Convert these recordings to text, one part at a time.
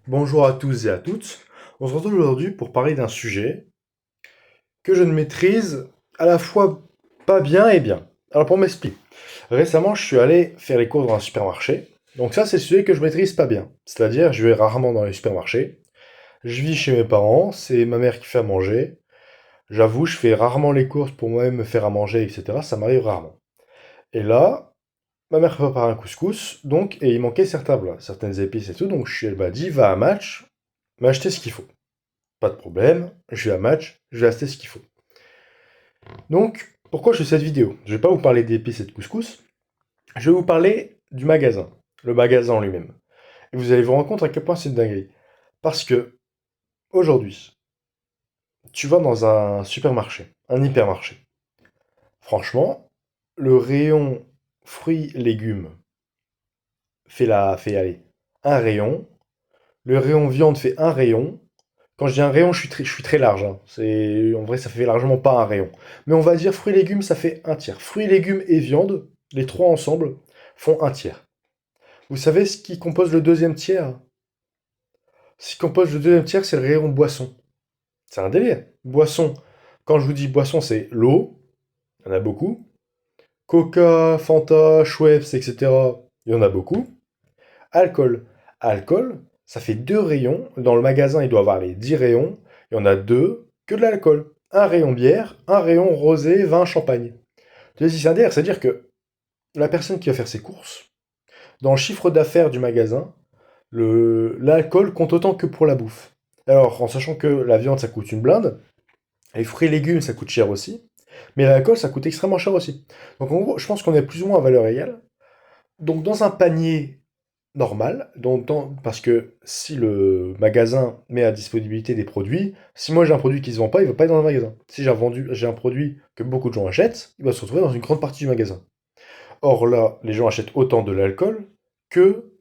Bonjour à tous et à toutes. On se retrouve aujourd'hui pour parler d'un sujet que je ne maîtrise à la fois pas bien et bien. Alors pour m'expliquer, récemment je suis allé faire les courses dans un supermarché. Donc ça c'est le sujet que je maîtrise pas bien. C'est-à-dire je vais rarement dans les supermarchés. Je vis chez mes parents, c'est ma mère qui fait à manger. J'avoue, je fais rarement les courses pour moi-même me faire à manger, etc. Ça m'arrive rarement. Et là, ma mère prépare un couscous, donc, et il manquait certaines épices et tout, donc elle m'a dit, va à Match, m'acheter ce qu'il faut. Pas de problème, je vais à Match, je vais acheter ce qu'il faut. Donc, pourquoi je fais cette vidéo? Je vais pas vous parler d'épices et de couscous, je vais vous parler du magasin, le magasin en lui-même. Et vous allez vous rendre compte à quel point c'est une dinguerie. Parce que, aujourd'hui, tu vas dans un supermarché, un hypermarché. Franchement, le rayon fruits, légumes fait aller un rayon, le rayon viande fait un rayon. Quand je dis un rayon, je suis très large, hein. En vrai, ça fait largement pas un rayon. Mais on va dire fruits et légumes, ça fait un tiers. Fruits, légumes et viande, les trois ensemble, font un tiers. Vous savez ce qui compose le deuxième tiers? Ce qui compose le deuxième tiers, c'est le rayon boisson. C'est un délire. Boisson, quand je vous dis boisson, c'est l'eau, il y en a beaucoup. Coca, Fanta, Schweppes, etc., il y en a beaucoup. Alcool. Alcool, ça fait deux rayons. Dans le magasin, il doit y avoir les 10 rayons. Il y en a deux que de l'alcool. Un rayon bière, un rayon rosé, vin, champagne. Tu sais, c'est un délire, c'est-à-dire que la personne qui va faire ses courses, dans le chiffre d'affaires du magasin, l'alcool compte autant que pour la bouffe. Alors, en sachant que la viande, ça coûte une blinde, les fruits et légumes, ça coûte cher aussi, mais l'alcool, ça coûte extrêmement cher aussi. Donc, en gros, je pense qu'on est plus ou moins à valeur égale. Donc, dans un panier normal, parce que si le magasin met à disponibilité des produits, si moi j'ai un produit qui se vend pas, il va pas être dans le magasin. Si j'ai un produit que beaucoup de gens achètent, il va se retrouver dans une grande partie du magasin. Or là, les gens achètent autant de l'alcool que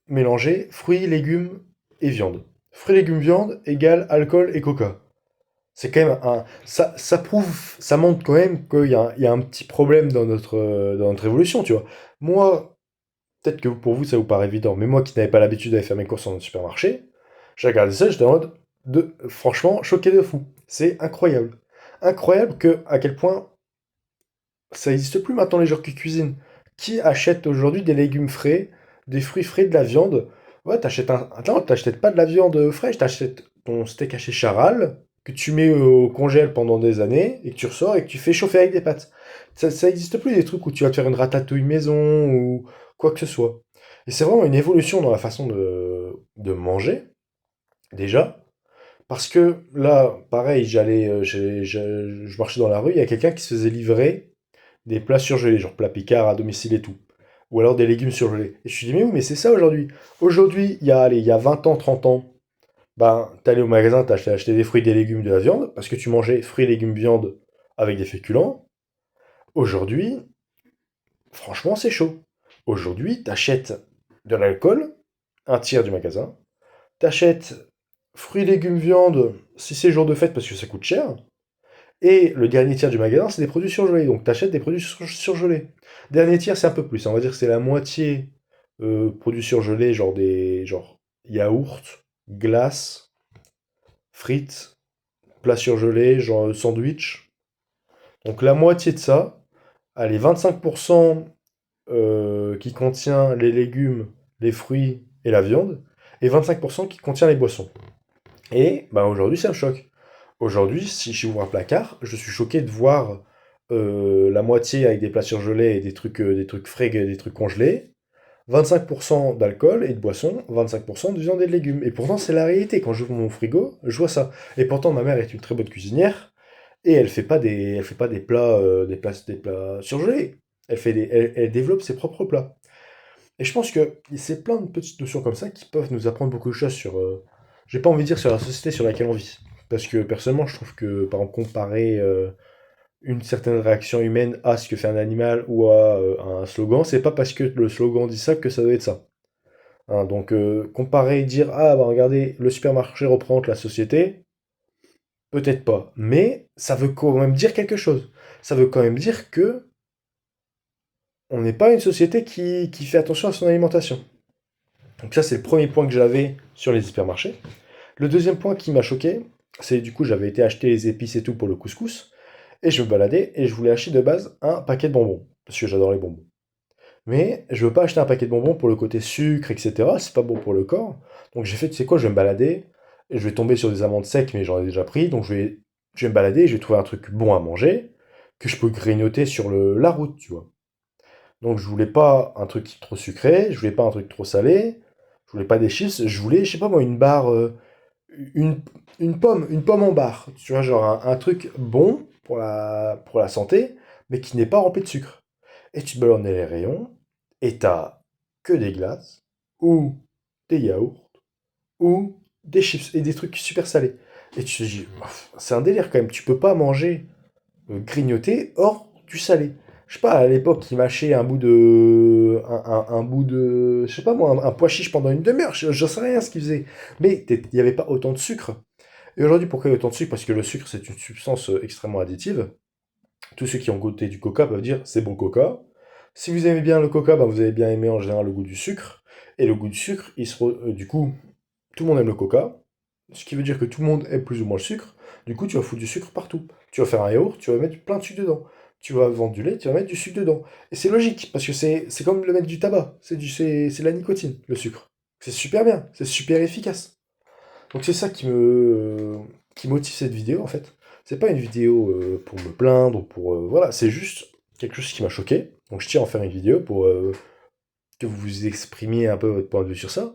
mélanger fruits, légumes et viande. Fruits, légumes, viande égale alcool et coca. C'est quand même ça prouve, ça montre quand même il y a un petit problème dans notre évolution, tu vois. Moi, peut-être que pour vous, ça vous paraît évident, mais moi qui n'avais pas l'habitude d'aller faire mes courses dans un supermarché, j'ai regardé ça, j'étais en mode franchement, choqué de fou. C'est incroyable. Incroyable à quel point ça n'existe plus maintenant les gens qui cuisinent. Qui achète aujourd'hui des légumes frais, des fruits frais, de la viande? Ouais, attends, t'achètes pas de la viande fraîche, t'achètes ton steak haché charal, que tu mets au congèle pendant des années, et que tu ressors et que tu fais chauffer avec des pâtes. Ça n'existe plus des trucs où tu vas te faire une ratatouille maison ou quoi que ce soit. Et c'est vraiment une évolution dans la façon de manger, déjà. Parce que là, pareil, je marchais dans la rue, il y a quelqu'un qui se faisait livrer des plats surgelés, genre plats Picard à domicile et tout. Ou alors des légumes surgelés. Et je me suis dit, mais oui, mais c'est ça aujourd'hui. Aujourd'hui, il y a 20 ans, 30 ans, ben, t'allais au magasin, acheté des fruits, des légumes, de la viande, parce que tu mangeais fruits, légumes, viande avec des féculents. Aujourd'hui, franchement, c'est chaud. Aujourd'hui, t'achètes de l'alcool, un tiers du magasin. T'achètes fruits, légumes, viande, si c'est jour de fête, parce que ça coûte cher. Et le dernier tiers du magasin, c'est des produits surgelés. Donc tu achètes des produits surgelés. Dernier tiers, c'est un peu plus. On va dire que c'est la moitié produits surgelés, genre yaourt, glace, frites, plats surgelés, genre sandwich. Donc la moitié de ça, allez, 25% qui contient les légumes, les fruits et la viande, et 25% qui contient les boissons. Et bah, aujourd'hui, ça me choque. Aujourd'hui, si j'ouvre un placard, je suis choqué de voir la moitié avec des plats surgelés et des trucs frais, des trucs congelés, 25% d'alcool et de boisson, 25% de viande et de légumes. Et pourtant, c'est la réalité. Quand j'ouvre mon frigo, je vois ça. Et pourtant, ma mère est une très bonne cuisinière et elle fait pas des plats surgelés. Elle développe ses propres plats. Et je pense que c'est plein de petites notions comme ça qui peuvent nous apprendre beaucoup de choses sur, j'ai pas envie de dire sur la société sur laquelle on vit. Parce que personnellement, je trouve que, par exemple, comparer une certaine réaction humaine à ce que fait un animal ou à un slogan, c'est pas parce que le slogan dit ça que ça doit être ça. Hein, donc, comparer et dire, ah, bah regardez, le supermarché représente la société, peut-être pas. Mais ça veut quand même dire quelque chose. Ça veut quand même dire que on n'est pas une société qui fait attention à son alimentation. Donc ça, c'est le premier point que j'avais sur les hypermarchés. Le deuxième point qui m'a choqué, c'est du coup, j'avais été acheter les épices et tout pour le couscous, et je me baladais, et je voulais acheter de base un paquet de bonbons, parce que j'adore les bonbons. Mais je veux pas acheter un paquet de bonbons pour le côté sucre, etc. C'est pas bon pour le corps. Donc j'ai fait, tu sais quoi, je vais me balader, et je vais tomber sur des amandes secs, mais j'en ai déjà pris, donc je vais me balader, et je vais trouver un truc bon à manger, que je peux grignoter sur la route, tu vois. Donc je voulais pas un truc trop sucré, je voulais pas un truc trop salé, je voulais pas des chips, je voulais, je sais pas moi, une barre, une, une pomme en barre, tu vois, genre un truc bon pour la santé, mais qui n'est pas rempli de sucre. Et tu te balades dans les rayons, et t'as que des glaces, ou des yaourts, ou des chips, et des trucs super salés. Et tu te dis, c'est un délire quand même, tu peux pas manger grignoter hors du salé. Je sais pas, à l'époque, ils mâchaient un bout de. Un bout de. Je sais pas moi, un pois chiche pendant une demi-heure, je sais rien ce qu'ils faisaient. Mais il n'y avait pas autant de sucre. Et aujourd'hui, pourquoi il y a autant de sucre? Parce que le sucre, c'est une substance extrêmement additive. Tous ceux qui ont goûté du coca peuvent dire c'est bon coca. Si vous aimez bien le coca, bah, vous allez bien aimer en général le goût du sucre. Et le goût du sucre, du coup, tout le monde aime le coca. Ce qui veut dire que tout le monde aime plus ou moins le sucre. Du coup, tu vas foutre du sucre partout. Tu vas faire un yaourt, tu vas mettre plein de sucre dedans. Tu vas vendre du lait, tu vas mettre du sucre dedans. Et c'est logique, parce que c'est comme le mettre du tabac. C'est de la nicotine, le sucre. C'est super bien, c'est super efficace. Donc c'est ça qui motive cette vidéo, en fait. C'est pas une vidéo pour me plaindre, pour... voilà, c'est juste quelque chose qui m'a choqué. Donc je tiens à en faire une vidéo pour que vous vous exprimiez un peu votre point de vue sur ça.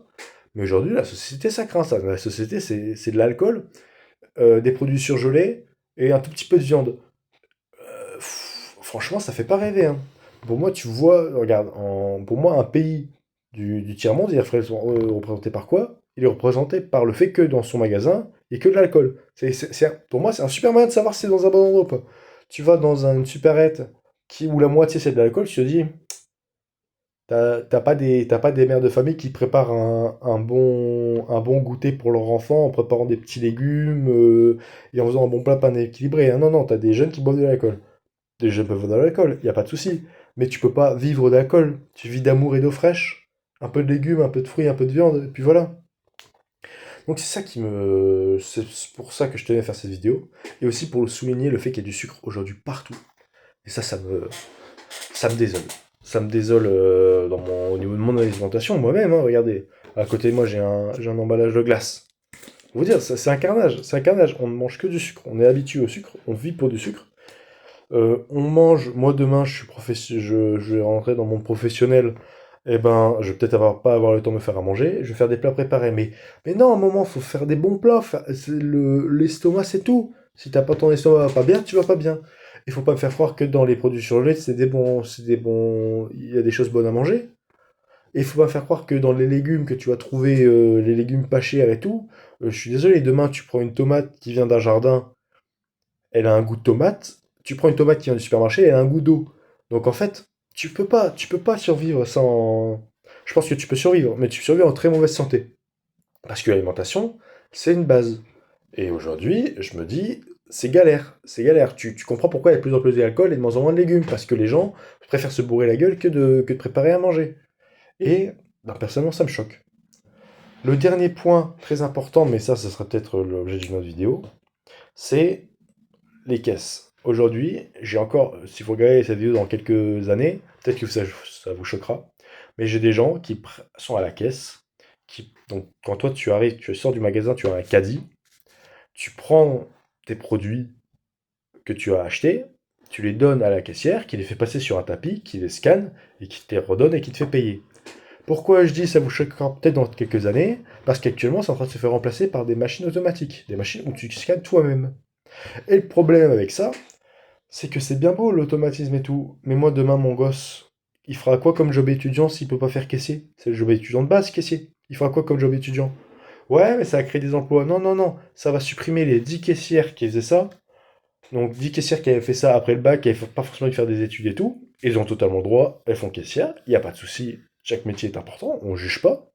Mais aujourd'hui, la société, ça craint ça. La société, c'est de l'alcool, des produits surgelés et un tout petit peu de viande. Franchement, ça fait pas rêver, hein. Pour moi, tu vois, regarde, pour moi, un pays du tiers-monde, il est représenté par quoi? Il est représenté par le fait que dans son magasin, il n'y a que de l'alcool. Pour moi, c'est un super moyen de savoir si c'est dans un bon endroit ou pas. Tu vas dans une supérette où la moitié c'est de l'alcool, tu te dis, t'as pas des mères de famille qui préparent un bon goûter pour leur enfant en préparant des petits légumes et en faisant un bon plat pas équilibré, hein. Non, non, t'as des jeunes qui boivent de l'alcool. Des jeunes peuvent boire de l'alcool, il n'y a pas de souci. Mais tu peux pas vivre d'alcool. Tu vis d'amour et d'eau fraîche. Un peu de légumes, un peu de fruits, un peu de viande, et puis voilà. Donc c'est ça qui me... C'est pour ça que je tenais à faire cette vidéo. Et aussi pour souligner le fait qu'il y a du sucre aujourd'hui partout. Et ça me désole. Ça me désole au niveau de mon alimentation, moi-même, hein, regardez. À côté de moi, j'ai un emballage de glace. Faut vous dire, c'est un carnage. C'est un carnage. On ne mange que du sucre. On est habitué au sucre. On vit pour du sucre. On mange. Moi, demain, je vais rentrer dans mon professionnel. Eh ben, je vais peut-être pas avoir le temps de me faire à manger. Je vais faire des plats préparés. Mais non, à un moment, faut faire des bons plats. L'estomac, c'est tout. Si t'as pas ton estomac va pas bien, tu vas pas bien. Il faut pas me faire croire que dans les produits surgelés, il y a des choses bonnes à manger. Et il faut pas me faire croire que dans les légumes que tu vas trouver, les légumes pas chers et tout, je suis désolé, demain tu prends une tomate qui vient d'un jardin, elle a un goût de tomate. Tu prends une tomate qui vient du supermarché, elle a un goût d'eau. Donc en fait, tu peux pas survivre sans. Je pense que tu peux survivre, mais tu survis en très mauvaise santé. Parce que l'alimentation, c'est une base. Et aujourd'hui, je me dis, c'est galère, c'est galère. Tu comprends pourquoi il y a de plus en plus d'alcool et de moins en moins de légumes, parce que les gens préfèrent se bourrer la gueule que de préparer à manger. Et ben, personnellement, ça me choque. Le dernier point très important, mais ça sera peut-être l'objet d'une autre vidéo, c'est les caisses. Aujourd'hui, j'ai encore, si vous regardez cette vidéo dans quelques années, peut-être que ça vous choquera, mais j'ai des gens qui sont à la caisse, donc quand toi tu arrives, tu sors du magasin, tu as un caddie, tu prends tes produits que tu as achetés, tu les donnes à la caissière, qui les fait passer sur un tapis, qui les scanne, et qui te les redonne et qui te fait payer. Pourquoi je dis ça vous choquera peut-être dans quelques années? Parce qu'actuellement, c'est en train de se faire remplacer par des machines automatiques, des machines où tu scannes toi-même. Et le problème avec ça, c'est que c'est bien beau l'automatisme et tout, mais moi demain mon gosse, il fera quoi comme job étudiant s'il peut pas faire caissier? C'est le job étudiant de base, caissier. Il fera quoi comme job étudiant? Ouais, mais ça va créer des emplois. Non, non, non, ça va supprimer les 10 caissières qui faisaient ça. Donc 10 caissières qui avaient fait ça après le bac, qui n'avaient pas forcément dû faire des études et tout. Ils ont totalement le droit, elles font caissière, il n'y a pas de souci, chaque métier est important, on juge pas.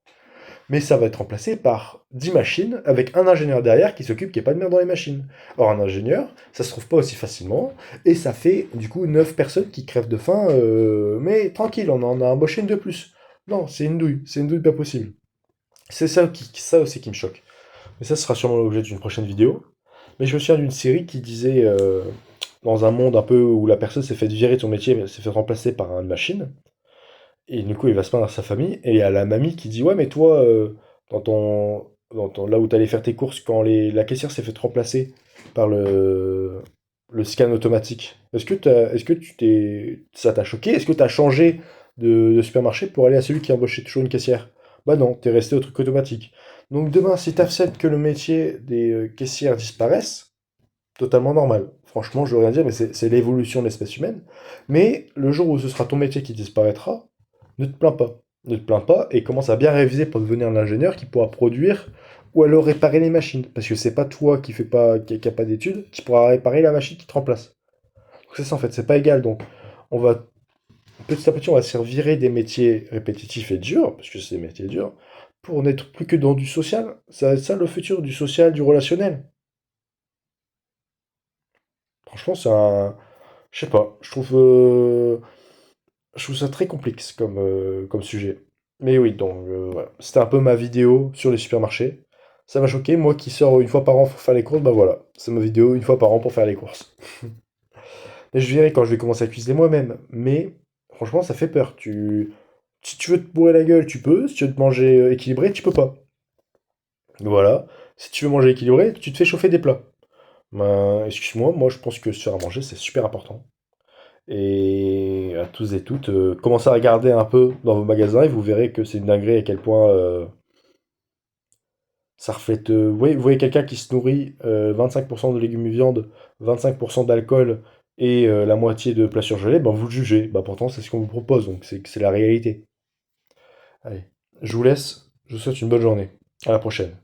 Mais ça va être remplacé par 10 machines avec un ingénieur derrière qui s'occupe qu'il n'y ait pas de merde dans les machines. Or, un ingénieur, ça se trouve pas aussi facilement, et ça fait du coup 9 personnes qui crèvent de faim, mais tranquille, on en a embauché une de plus. Non, c'est une douille pas possible. C'est ça aussi qui me choque. Mais ça sera sûrement l'objet d'une prochaine vidéo. Mais je me souviens d'une série qui disait, dans un monde un peu où la personne s'est fait virer de son métier, elle s'est fait remplacer par une machine, et du coup il va se plaindre à sa famille, et il y a la mamie qui dit, ouais mais toi, là où t'allais faire tes courses, quand la caissière s'est fait remplacer par le scan automatique, est-ce que ça t'a choqué? Est-ce que t'as changé de supermarché pour aller à celui qui embauchait toujours une caissière? Bah non, t'es resté au truc automatique. Donc demain, si t'acceptes que le métier des caissières disparaisse, totalement normal. Franchement, je veux rien dire, mais c'est l'évolution de l'espèce humaine. Mais le jour où ce sera ton métier qui disparaîtra, ne te plains pas. Ne te plains pas et commence à bien réviser pour devenir l'ingénieur qui pourra produire ou alors réparer les machines. Parce que c'est pas toi qui a pas d'études qui pourra réparer la machine qui te remplace. Donc c'est ça en fait, c'est pas égal. Donc on va petit à petit, on va se faire virer des métiers répétitifs et durs, parce que c'est des métiers durs, pour n'être plus que dans du social. C'est ça le futur, du social, du relationnel. Franchement, c'est un. Je sais pas, je trouve ça très complexe comme sujet. Mais oui, donc voilà. C'était un peu ma vidéo sur les supermarchés. Ça m'a choqué, moi qui sors une fois par an pour faire les courses, bah voilà, c'est ma vidéo une fois par an pour faire les courses. Et je verrai quand je vais commencer à cuisiner moi-même. Mais franchement, ça fait peur. Si tu veux te bourrer la gueule, tu peux. Si tu veux te manger équilibré, tu peux pas. Voilà. Si tu veux manger équilibré, tu te fais chauffer des plats. Ben, excuse-moi, moi je pense que se faire à manger, c'est super important. Et à tous et toutes, commencez à regarder un peu dans vos magasins et vous verrez que c'est une dinguerie à quel point ça reflète. Vous voyez quelqu'un qui se nourrit 25% de légumes et viande, 25% d'alcool et la moitié de plats surgelés, ben vous le jugez. Ben pourtant, c'est ce qu'on vous propose, donc c'est la réalité. Allez, je vous laisse. Je vous souhaite une bonne journée. À la prochaine.